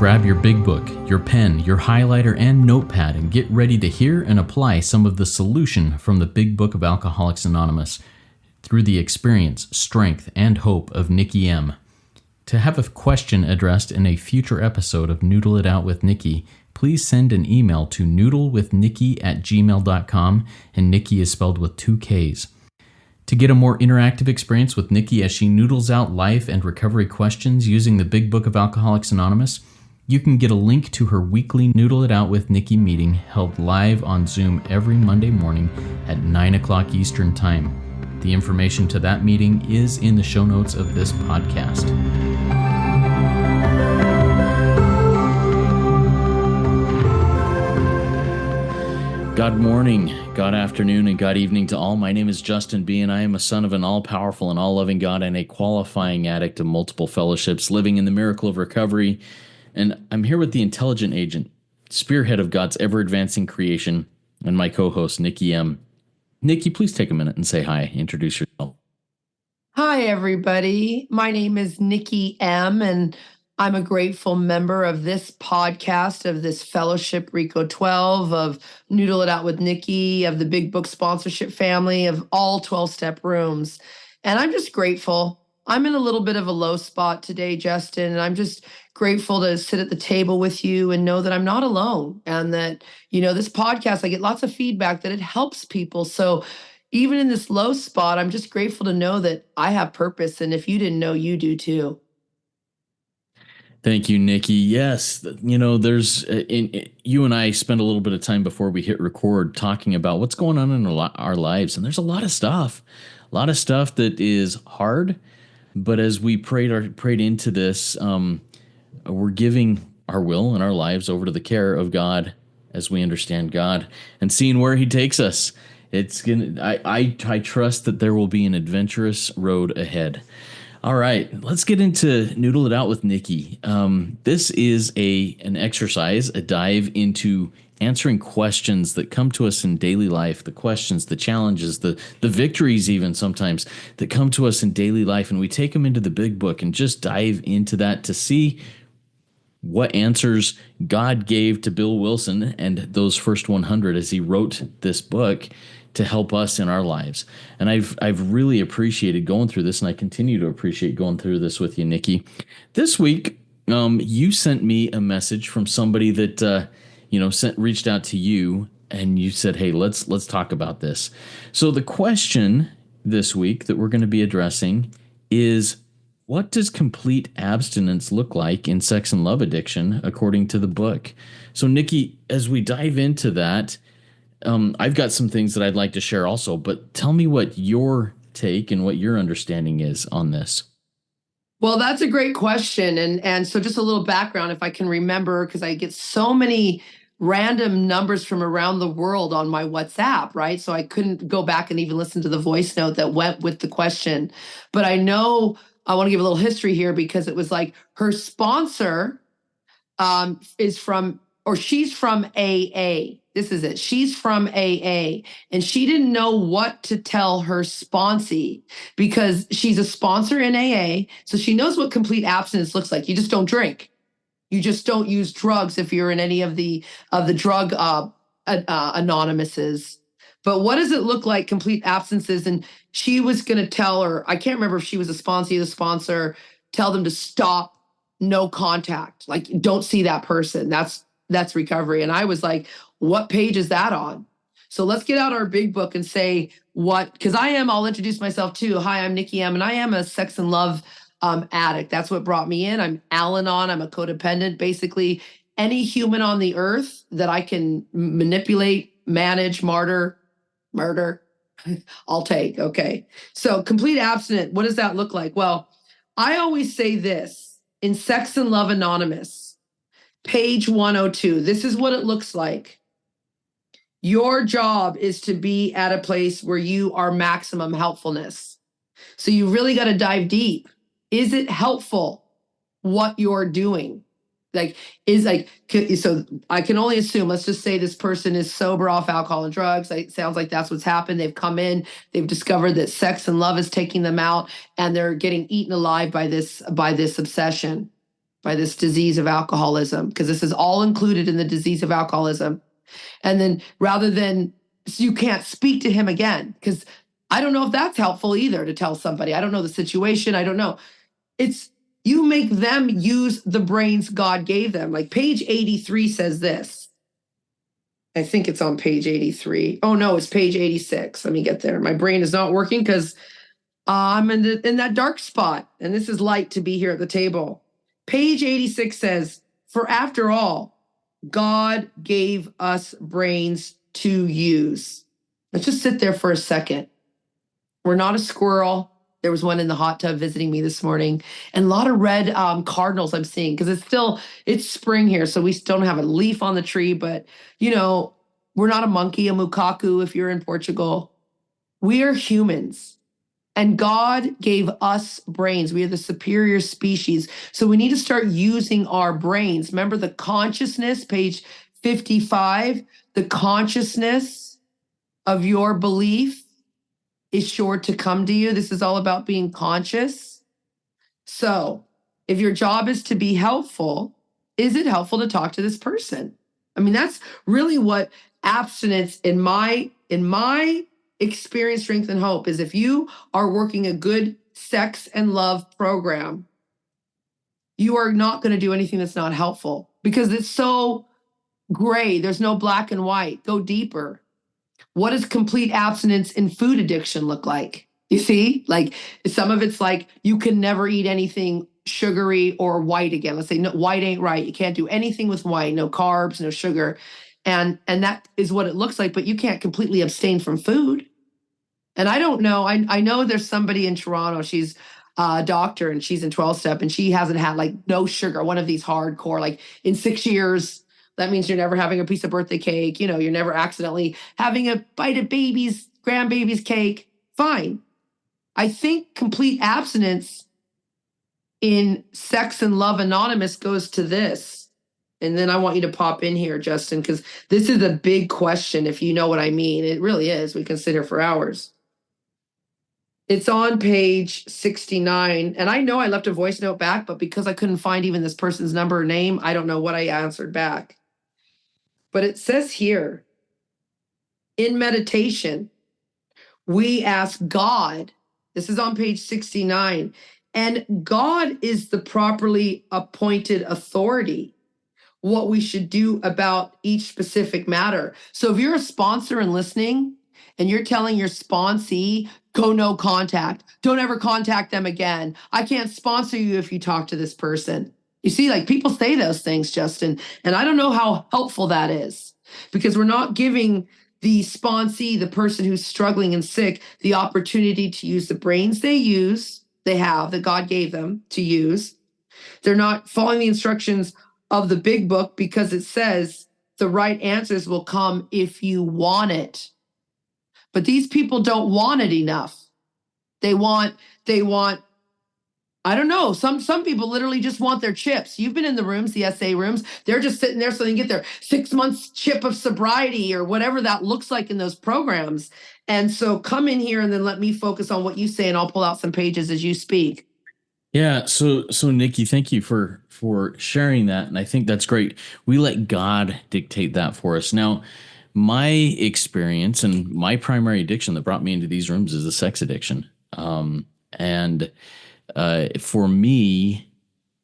grab your big book, your pen, your highlighter, and notepad and get ready to hear and apply some of the solution from the Big Book of Alcoholics Anonymous through the experience, strength, and hope of Nikki M. To have a question addressed in a future episode of Noodle It Out with Nikki, please send an email to noodlewithnikki@gmail.com, and Nikki is spelled with 2 Ks. To get a more interactive experience with Nikki as she noodles out life and recovery questions using the Big Book of Alcoholics Anonymous, you can get a link to her weekly Noodle It Out with Nikki meeting held live on Zoom every Monday morning at 9 o'clock Eastern Time. The information to that meeting is in the show notes of this podcast. God morning, God afternoon, and God evening to all. My name is Justin B., and I am a son of an all-powerful and all-loving God and a qualifying addict of multiple fellowships, living in the miracle of recovery. And I'm here with the intelligent agent, spearhead of God's ever-advancing creation, and my co-host, Nikki M. Nikki, please take a minute and say hi. Introduce yourself. Hi, everybody. My name is Nikki M., and I'm a grateful member of this podcast, of this fellowship, Rico 12, of Noodle It Out with Nikki, of the Big Book sponsorship family, of all 12-step rooms. And I'm just grateful. I'm in a little bit of a low spot today, Justin, and I'm just grateful to sit at the table with you and know that I'm not alone, and that, this podcast, I get lots of feedback that it helps people. So even in this low spot, I'm just grateful to know that I have purpose. And if you didn't know, you do too. Thank you, Nikki. Yes, there's you and I spend a little bit of time before we hit record talking about what's going on in our lives, and there's a lot of stuff that is hard. But as we prayed into this, we're giving our will and our lives over to the care of God as we understand God and seeing where He takes us. I trust that there will be an adventurous road ahead. All right, let's get into Noodle It Out with Nikki. This is an exercise, a dive into answering questions that come to us in daily life, the questions, the challenges, the victories even sometimes that come to us in daily life, and we take them into the Big Book and just dive into that to see what answers God gave to Bill Wilson and those first 100 as he wrote this book to help us in our lives. And I've really appreciated going through this, and I continue to appreciate going through this with you, Nikki. This week, you sent me a message from somebody that reached out to you, and you said, "Hey, let's talk about this." So the question this week that we're going to be addressing is, what does complete abstinence look like in sex and love addiction according to the book? So Nikki, as we dive into that, I've got some things that I'd like to share also, but tell me what your take and what your understanding is on this. Well, that's a great question. And so just a little background, if I can remember, because I get so many random numbers from around the world on my WhatsApp, right? So I couldn't go back and even listen to the voice note that went with the question. But I know I want to give a little history here, because it was like her sponsor she's from AA. This is it. She's from AA, and she didn't know what to tell her sponsee, because she's a sponsor in AA. So she knows what complete abstinence looks like. You just don't drink. You just don't use drugs if you're in any of the drug anonymouses. But what does it look like, complete abstinences? And she was going to tell her, I can't remember if she was a sponsor, the sponsor, tell them to stop, no contact. Like, don't see that person. That's recovery. And I was like, what page is that on? So let's get out our big book and say because I'll introduce myself too. Hi, I'm Nikki M, and I am a sex and love addict. That's what brought me in. I'm Al-Anon. I'm a codependent. Basically, any human on the earth that I can manipulate, manage, murder, I'll take. Okay. So complete abstinent, what does that look like? Well, I always say this in Sex and Love Anonymous, page 102. This is what it looks like. Your job is to be at a place where you are maximum helpfulness. So you really got to dive deep. Is it helpful what you're doing? So I can only assume, let's just say this person is sober off alcohol and drugs. It sounds like that's what's happened. They've come in, they've discovered that sex and love is taking them out, and they're getting eaten alive by this obsession. by this disease of alcoholism, because this is all included in the disease of alcoholism. And then rather than, so you can't speak to him again, because I don't know if that's helpful either to tell somebody. I don't know the situation. I don't know. It's, you make them use the brains God gave them. Like page 83 says this. I think it's on page 83. Oh no, it's page 86. Let me get there. My brain is not working because I'm in that dark spot, and this is light to be here at the table. Page 86 says, for after all, God gave us brains to use. Let's just sit there for a second. We're not a squirrel. There was one in the hot tub visiting me this morning, and a lot of red cardinals I'm seeing, because it's spring here, so we still don't have a leaf on the tree, but we're not a monkey, a mukaku if you're in Portugal. We are humans. And God gave us brains. We are the superior species. So we need to start using our brains. Remember the consciousness, page 55, the consciousness of your belief is sure to come to you. This is all about being conscious. So if your job is to be helpful, is it helpful to talk to this person? I mean, that's really what abstinence in my experience, strength, and hope is. If you are working a good sex and love program, you are not going to do anything that's not helpful, because it's so gray. There's no black and white. Go deeper. What does complete abstinence in food addiction look like? You see, like some of it's like you can never eat anything sugary or white again. Let's say no, white ain't right. You can't do anything with white, no carbs, no sugar. And that is what it looks like, but you can't completely abstain from food. And I don't know. I know there's somebody in Toronto. She's a doctor and she's in 12-step and she hasn't had like no sugar, one of these hardcore, like in 6 years. That means you're never having a piece of birthday cake. You're never accidentally having a bite of grandbaby's cake. Fine. I think complete abstinence in Sex and Love Anonymous goes to this. And then I want you to pop in here, Justin, because this is a big question, if you know what I mean. It really is. We can sit here for hours. It's on page 69. And I know I left a voice note back, but because I couldn't find even this person's number or name, I don't know what I answered back. But it says here, in meditation, we ask God, this is on page 69, and God is the properly appointed authority, what we should do about each specific matter. So if you're a sponsor and listening and you're telling your sponsee, go no contact, don't ever contact them again. I can't sponsor you if you talk to this person. You see, like people say those things, Justin, and I don't know how helpful that is, because we're not giving the sponsee, the person who's struggling and sick, the opportunity to use the brains they have that God gave them to use. They're not following the instructions of the big book, because it says the right answers will come if you want it. But these people don't want it enough. They want, I don't know. Some people literally just want their chips. You've been in the rooms, the SA rooms. They're just sitting there so they can get their 6 months chip of sobriety or whatever that looks like in those programs. And so come in here and then let me focus on what you say, and I'll pull out some pages as you speak. Yeah. So Nikki, thank you for sharing that. And I think that's great. We let God dictate that for us. Now, my experience and my primary addiction that brought me into these rooms is a sex addiction. And for me,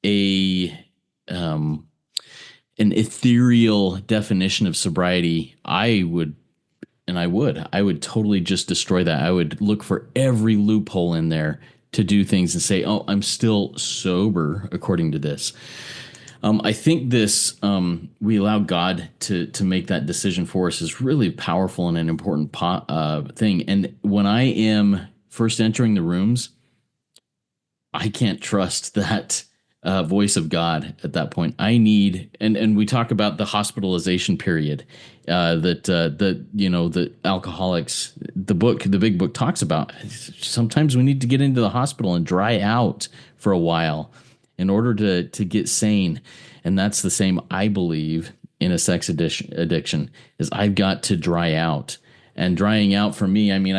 an ethereal definition of sobriety, I would totally just destroy that. I would look for every loophole in there to do things and say, oh, I'm still sober according to this. I think this, we allow God to make that decision for us is really powerful and an important thing. And when I am first entering the rooms, I can't trust that voice of God at that point. I need, and we talk about the hospitalization period that alcoholics, the big book talks about. Sometimes we need to get into the hospital and dry out for a while in order to get sane. And that's the same, I believe, in a sex addiction is I've got to dry out. And drying out for me, I mean,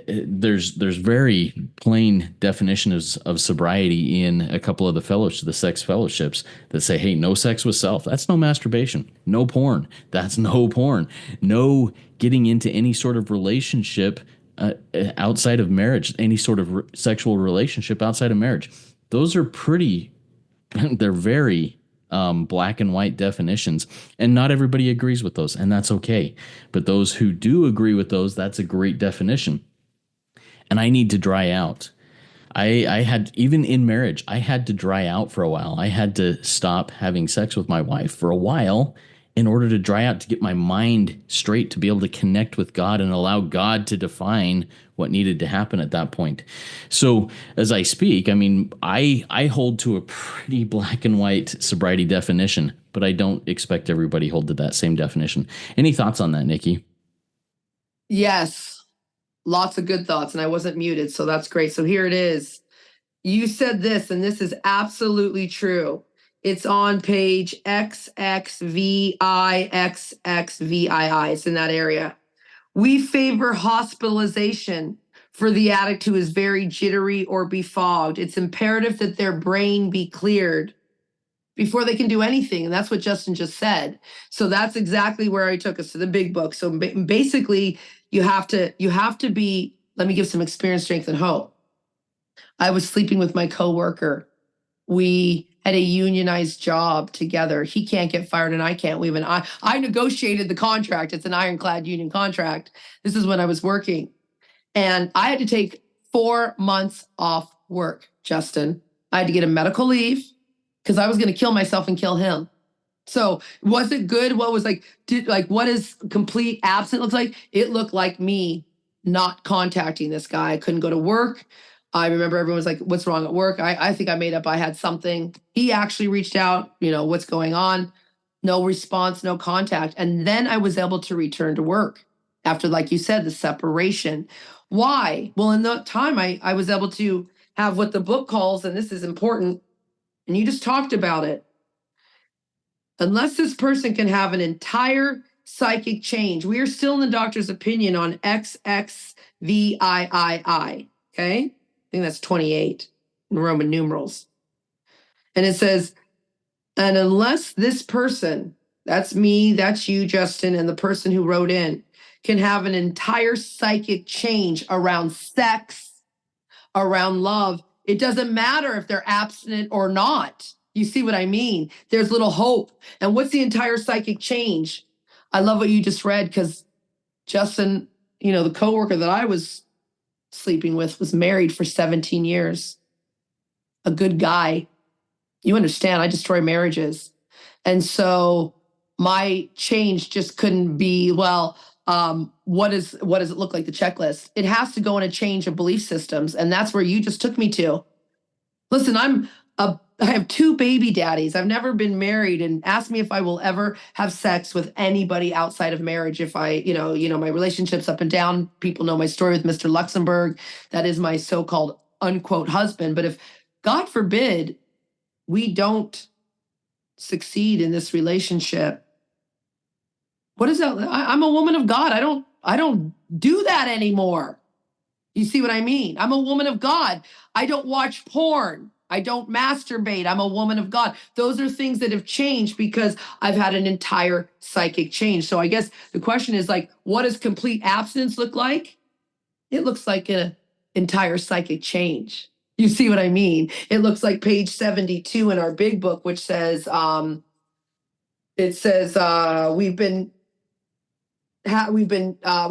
there's very plain definitions of sobriety in a couple of the sex fellowships that say, hey, no sex with self. That's no masturbation. No porn. That's no porn. No getting into any sort of relationship outside of marriage, any sort of sexual relationship outside of marriage. Those are they're very black and white definitions, and not everybody agrees with those, and that's okay. But those who do agree with those, that's a great definition. And I need to dry out. I had, even in marriage, I had to dry out for a while. I had to stop having sex with my wife for a while in order to dry out, to get my mind straight, to be able to connect with God and allow God to define what needed to happen at that point. So as I speak, I mean, I hold to a pretty black and white sobriety definition, but I don't expect everybody hold to that same definition. Any thoughts on that, Nikki? Yes, lots of good thoughts, and I wasn't muted, so that's great. So here it is. You said this, and this is absolutely true. It's on page XXVIXXVII. It's in that area. We favor hospitalization for the addict who is very jittery or befogged. It's imperative that their brain be cleared before they can do anything. And that's what Justin just said. So that's exactly where I took us, to the big book. So basically, you have to be, let me give some experience, strength, and hope. I was sleeping with my coworker. We had a unionized job together. He can't get fired and I can't leave. And I negotiated the contract. It's an ironclad union contract. This is when I was working. And I had to take 4 months off work, Justin. I had to get a medical leave because I was going to kill myself and kill him. So was it good? What was what is complete absent looks like? It looked like me not contacting this guy. I couldn't go to work. I remember everyone was like, what's wrong at work? I think I made up I had something. He actually reached out, what's going on? No response, no contact. And then I was able to return to work after, like you said, the separation. Why? Well, in that time, I was able to have what the book calls, and this is important, and you just talked about it. Unless this person can have an entire psychic change, we are still in the doctor's opinion on XXVIII, okay? I think that's 28 in Roman numerals. And it says, and unless this person, that's me, that's you, Justin, and the person who wrote in, can have an entire psychic change around sex, around love, it doesn't matter if they're abstinent or not. You see what I mean? There's little hope. And what's the entire psychic change? I love what you just read, because Justin, the coworker that I was sleeping with was married for 17 years. A good guy. You understand, I destroy marriages. And so my change just couldn't be, what does it look like, the checklist? It has to go in a change of belief systems. And that's where you just took me to. Listen, I have 2 baby daddies. I've never been married, and ask me if I will ever have sex with anybody outside of marriage. If I, my relationships up and down, people know my story with Mr. Luxembourg. That is my so-called unquote husband. But if, God forbid, we don't succeed in this relationship, what is that? I'm a woman of God. I don't do that anymore. You see what I mean? I'm a woman of God. I don't watch porn. I don't masturbate. I'm a woman of God. Those are things that have changed because I've had an entire psychic change. So I guess the question is, what does complete abstinence look like? It looks like an entire psychic change. You see what I mean? It looks like page 72 in our big book, which says, we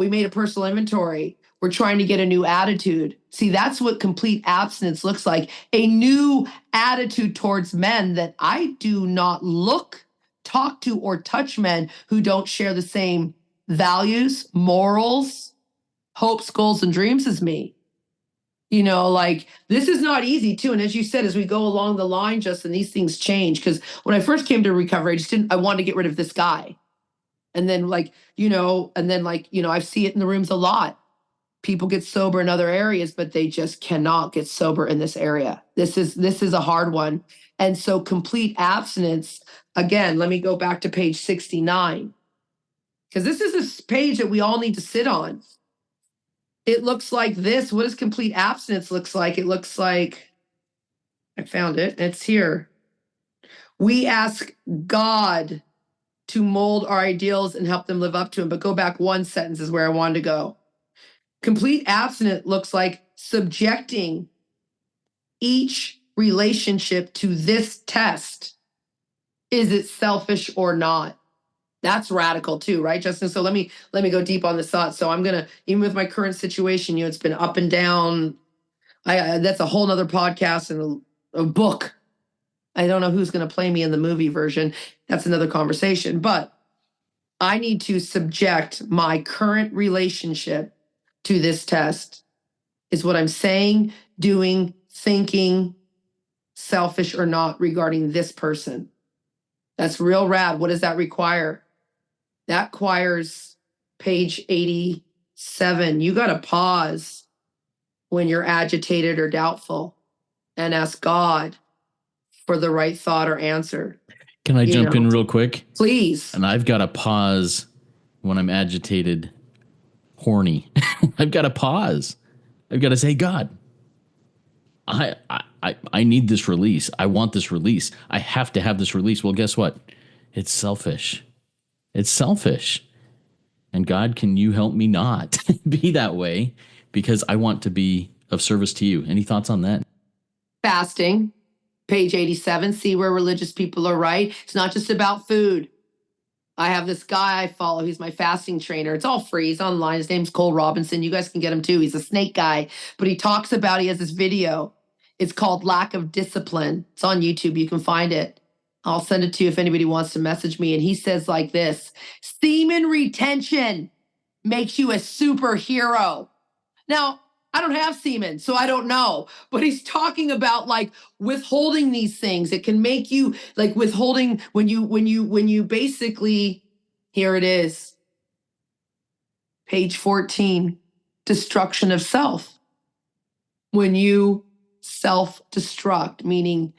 made a personal inventory. We're trying to get a new attitude. See, that's what complete abstinence looks like. A new attitude towards men, that I do not look, talk to, or touch men who don't share the same values, morals, hopes, goals, and dreams as me. This is not easy too. And as you said, as we go along the line, Justin, these things change. Because when I first came to recovery, I wanted to get rid of this guy. And then I see it in the rooms a lot. People get sober in other areas, but they just cannot get sober in this area. This is a hard one. And so complete abstinence, again, let me go back to page 69. Because this is this page that we all need to sit on. It looks like this. What does complete abstinence looks like? It looks like, I found it. It's here. We ask God to mold our ideals and help them live up to them. But go back one sentence is where I wanted to go. Complete abstinence looks like subjecting each relationship to this test. Is it selfish or not? That's radical too, right, Justin? So let me go deep on this thought. So I'm gonna, even with my current situation, it's been up and down. That's a whole nother podcast and a book. I don't know who's gonna play me in the movie version. That's another conversation. But I need to subject my current relationship to this test. Is what I'm saying, doing, thinking, selfish or not regarding this person? That's real rad. What does that require? That requires page 87. You got to pause when you're agitated or doubtful and ask God for the right thought or answer. Can I jump in real quick? Please. And I've got to pause when I'm agitated, horny. I've got to pause. I've got to say, God, I need this release. I want this release. I have to have this release. Well, guess what? It's selfish. It's selfish. And God, can you help me not be that way? Because I want to be of service to you. Any thoughts on that? Fasting, page 87. See where religious people are right. It's not just about food. I have this guy I follow. He's my fasting trainer. It's all free. He's online. His name's Cole Robinson. You guys can get him too. He's a snake guy. But he talks about, he has this video. It's called Lack of Discipline. It's on YouTube. You can find it. I'll send it to you if anybody wants to message me. And he says like this: semen retention makes you a superhero. Now, I don't have semen, so I don't know. But he's talking about like withholding these things. It can make you like withholding when you basically, here it is. Page 14, destruction of self. When you self-destruct, meaning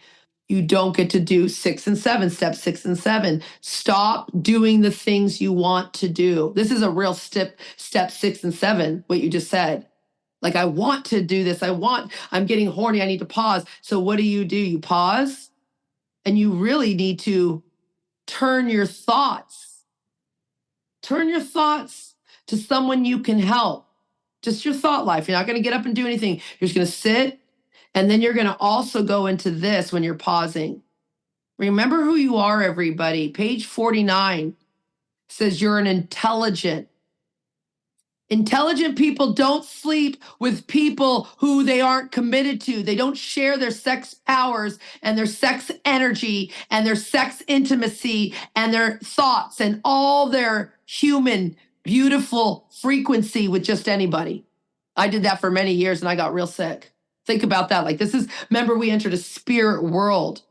you don't get to do 6 and 7, step 6 and 7. Stop doing the things you want to do. This is a real step 6 and 7, what you just said. Like, I want to do this. I'm getting horny. I need to pause. So what do? You pause and you really need to turn your thoughts to someone you can help. Just your thought life. You're not going to get up and do anything. You're just going to sit. And then you're going to also go into this when you're pausing. Remember who you are, everybody. Page 49 says you're an intelligent. Intelligent people don't sleep with people who they aren't committed to. They don't share their sex powers and their sex energy and their sex intimacy and their thoughts and all their human, beautiful frequency with just anybody. I did that for many years and I got real sick. Think about that. Like, remember, we entered a spirit world.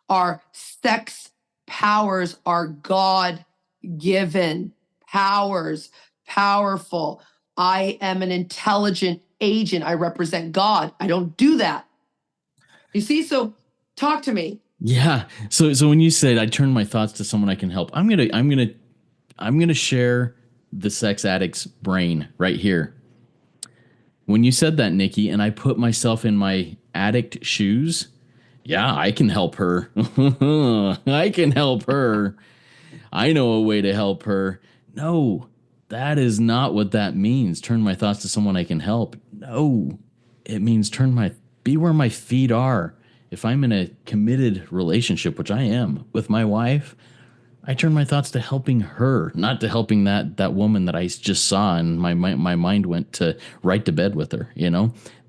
Our sex powers are God-given powers, powerful. I am an intelligent agent. I represent God. I don't do that. You see? So talk to me. Yeah. So when you said I turn my thoughts to someone I can help, I'm gonna share the sex addict's brain right here. When you said that, Nikki, and I put myself in my addict shoes, yeah, I can help her. I can help her. I know a way to help her. No, that is not what that means. Turn my thoughts to someone I can help. No, it means be where my feet are. If I'm in a committed relationship, which I am with my wife, I turn my thoughts to helping her, not to helping that woman that I just saw, and my mind went to right to bed with her.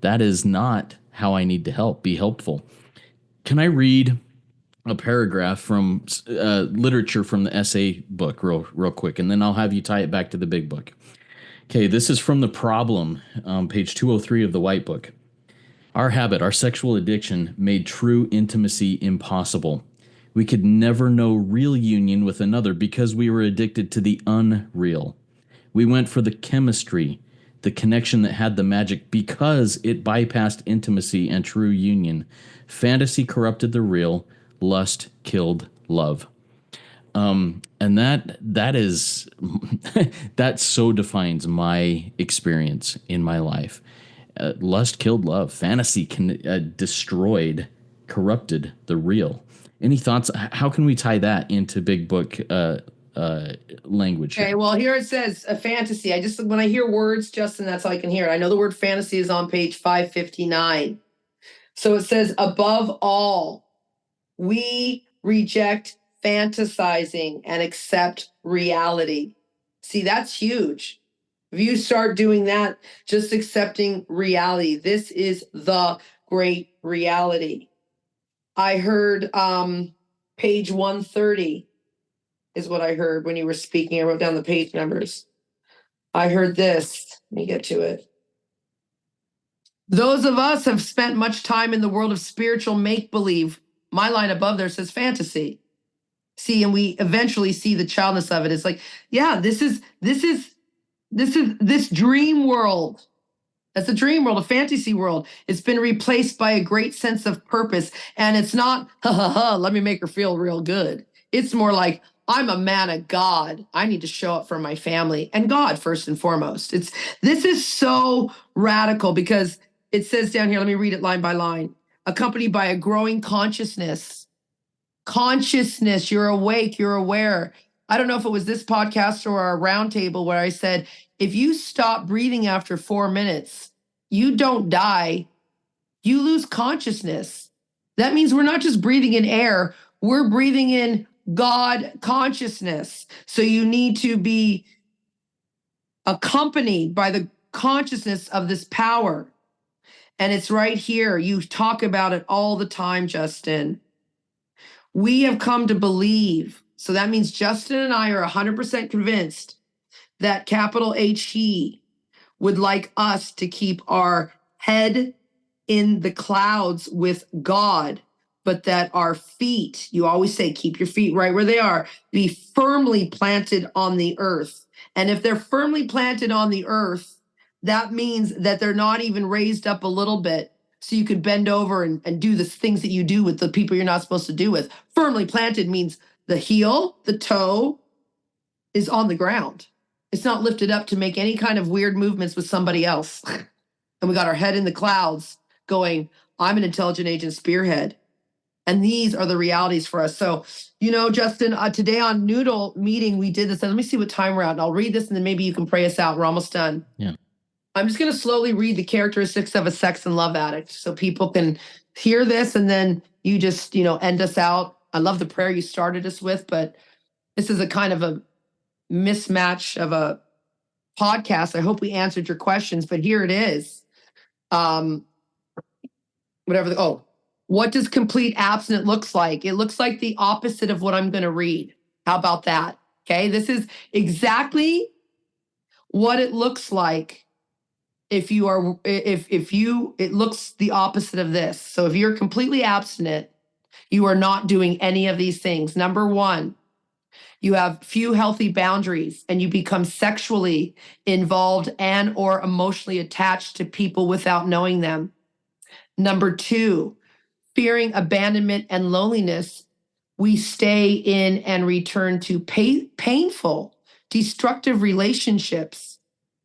That is not how I need to be helpful. Can I read a paragraph from literature from the essay book real quick, and then I'll have you tie it back to the big book. Okay, this is from The Problem, page 203 of the White Book. Our habit, our sexual addiction, made true intimacy impossible. We could never know real union with another because we were addicted to the unreal. We went for the chemistry, the connection that had the magic, because it bypassed intimacy and true union. Fantasy corrupted the real. Lust killed love. And that is that so defines my experience in my life. Lust killed love. Fantasy destroyed, corrupted the real. Any thoughts? How can we tie that into big book language Okay, here? well, here it says a fantasy. When I hear words, Justin, that's all I can hear. I know the word fantasy is on page 559. So it says, above all, we reject fantasizing and accept reality. See, that's huge. If you start doing that, just accepting reality, this is the great reality. I heard page 130 is what I heard when you were speaking. I wrote down the page numbers. I heard this. Let me get to it. Those of us have spent much time in the world of spiritual make-believe. My line above there says fantasy. See, and we eventually see the childness of it. It's like, yeah, this is this dream world. That's a dream world, a fantasy world. It's been replaced by a great sense of purpose. And it's not, ha ha ha, let me make her feel real good. It's more like, I'm a man of God. I need to show up for my family and God first and foremost. This is so radical because it says down here, let me read it line by line, accompanied by a growing consciousness. Consciousness, you're awake, you're aware. I don't know if it was this podcast or our roundtable where I said, if you stop breathing after 4 minutes, you don't die, you lose consciousness. That means we're not just breathing in air, we're breathing in God consciousness. So you need to be accompanied by the consciousness of this power. And it's right here. You talk about it all the time, Justin. We have come to believe. So that means Justin and I are 100% convinced that capital H he would like us to keep our head in the clouds with God, but that our feet, you always say, keep your feet right where they are, be firmly planted on the earth. And if they're firmly planted on the earth, that means that they're not even raised up a little bit. So you could bend over and do the things that you do with the people you're not supposed to do with. Firmly planted means the heel, the toe is on the ground. It's not lifted up to make any kind of weird movements with somebody else. And we got our head in the clouds going, I'm an intelligent agent spearhead. And these are the realities for us. So, Justin, today on Noodle meeting, we did this. And let me see what time we're at. And I'll read this and then maybe you can pray us out. We're almost done. Yeah. I'm just going to slowly read the characteristics of a sex and love addict so people can hear this and then you just, end us out. I love the prayer you started us with, but this is a kind of a mismatch of a podcast. I hope we answered your questions, but here it is. What does complete abstinence looks like? It looks like the opposite of what I'm going to read. How about that? Okay. This is exactly what it looks like. It looks the opposite of this. So if you're completely abstinent, you are not doing any of these things. Number one, you have few healthy boundaries and you become sexually involved and or emotionally attached to people without knowing them. Number two, fearing abandonment and loneliness, we stay in and return to painful, destructive relationships,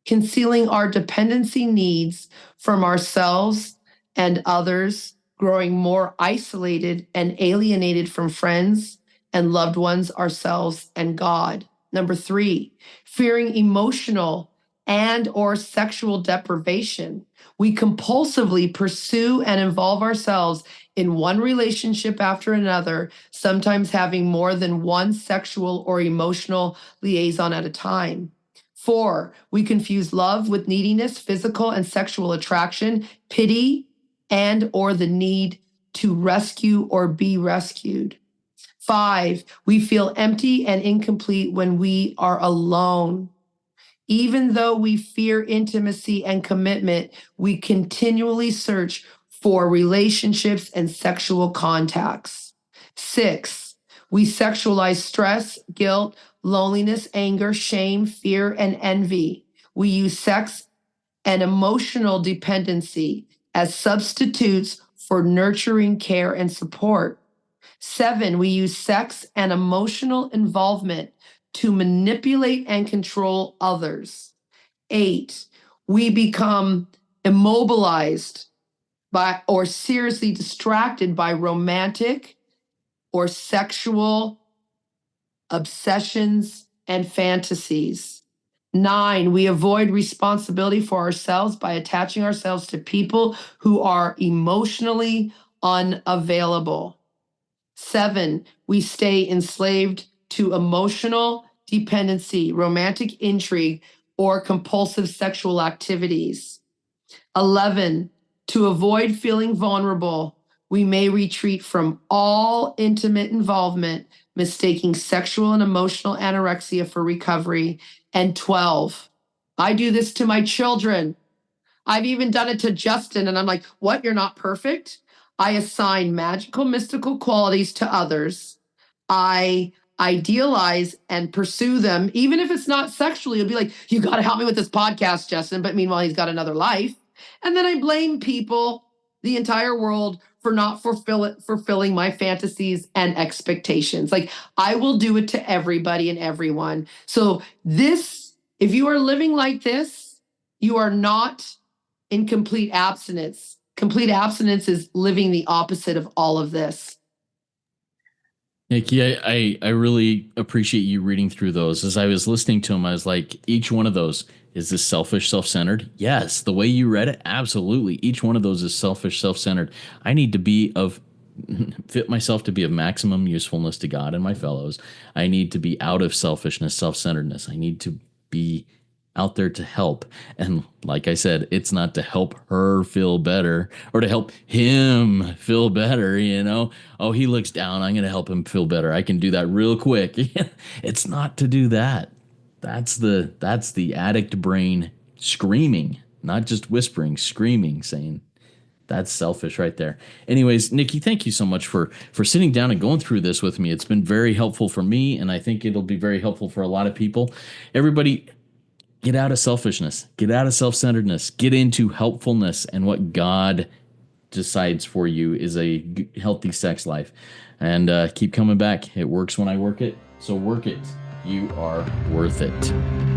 concealing our dependency needs from ourselves and others, growing more isolated and alienated from friends and loved ones, ourselves and God. Number three, fearing emotional and or sexual deprivation. We compulsively pursue and involve ourselves in one relationship after another, sometimes having more than one sexual or emotional liaison at a time. 4, we confuse love with neediness, physical and sexual attraction, pity, and or the need to rescue or be rescued. 5, we feel empty and incomplete when we are alone. Even though we fear intimacy and commitment, we continually search for relationships and sexual contacts. 6, we sexualize stress, guilt, loneliness, anger, shame, fear, and envy. We use sex and emotional dependency as substitutes for nurturing care and support. 7, we use sex and emotional involvement to manipulate and control others. 8, we become immobilized by or seriously distracted by romantic or sexual obsessions and fantasies. 9, we avoid responsibility for ourselves by attaching ourselves to people who are emotionally unavailable. 7, we stay enslaved to emotional dependency, romantic intrigue, or compulsive sexual activities. 11, to avoid feeling vulnerable, we may retreat from all intimate involvement, mistaking sexual and emotional anorexia for recovery. And 12, I do this to my children. I've even done it to Justin, and I'm like, what? You're not perfect? I assign magical, mystical qualities to others. I idealize and pursue them, even if it's not sexually. It'll be like, you got to help me with this podcast, Justin. But meanwhile, he's got another life. And then I blame people, the entire world, for not fulfilling my fantasies and expectations. Like, I will do it to everybody and everyone. So this, if you are living like this, you are not in complete abstinence. Complete abstinence is living the opposite of all of this. Nikki, I really appreciate you reading through those. As I was listening to them, I was like, each one of those, is this selfish, self-centered? Yes. The way you read it, absolutely. Each one of those is selfish, self-centered. I need to fit myself to be of maximum usefulness to God and my fellows. I need to be out of selfishness, self-centeredness. I need to be out there to help. And like I said, it's not to help her feel better or to help him feel better, Oh, he looks down, I'm going to help him feel better. I can do that real quick. It's not to do that. That's the addict brain screaming, not just whispering, screaming, saying that's selfish right there. Anyways, Nikki, thank you so much for sitting down and going through this with me. It's been very helpful for me, and I think it'll be very helpful for a lot of people. Everybody, get out of selfishness, get out of self-centeredness, get into helpfulness and what God decides for you is a healthy sex life. And keep coming back. It works when I work it, so work it. You are worth it.